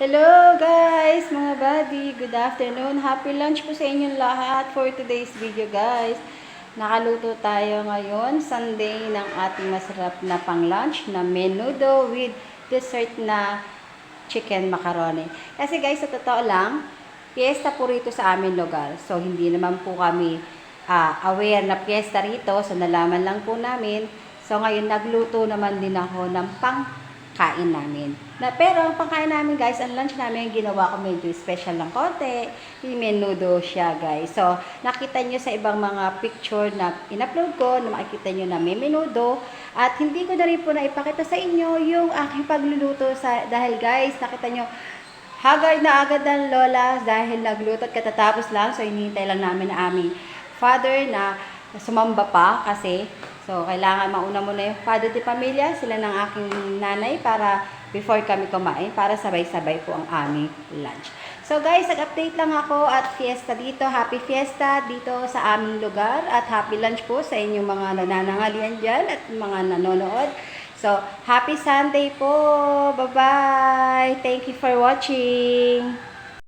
Hello guys, mga buddy. Good afternoon. Happy lunch po sa inyong lahat for today's video guys. Nakaluto tayo ngayon, Sunday, ng ating masarap na pang-lunch na menudo with dessert na chicken macaroni. Kasi guys, sa totoo lang, fiesta po rito sa aming lugar. So, hindi naman po kami aware na fiesta rito. So, nalaman lang po namin. So, ngayon, nagluto naman din ako ng pangkain namin. Pero ang pangkain namin guys, ang lunch namin, ginawa ko medyo special lang konti. Yung menudo siya guys. So, nakita nyo sa ibang mga picture na in-upload ko, na makikita nyo na may menudo. At hindi ko na rin po na ipakita sa inyo yung aking pagluluto dahil guys, nakita nyo, haggard na agad ng lola dahil nagluto at katatapos lang. So, hinihintay lang namin na aming father na sumamba pa kasi so, kailangan mauna muna yung father de pamilya, sila ng aking nanay para before kami kumain, para sabay-sabay po ang aming lunch. So guys, nag-update lang ako at fiesta dito. Happy fiesta dito sa aming lugar at happy lunch po sa inyong mga nananangalian dyan at mga nanonood. So, happy Sunday po! Bye-bye! Thank you for watching!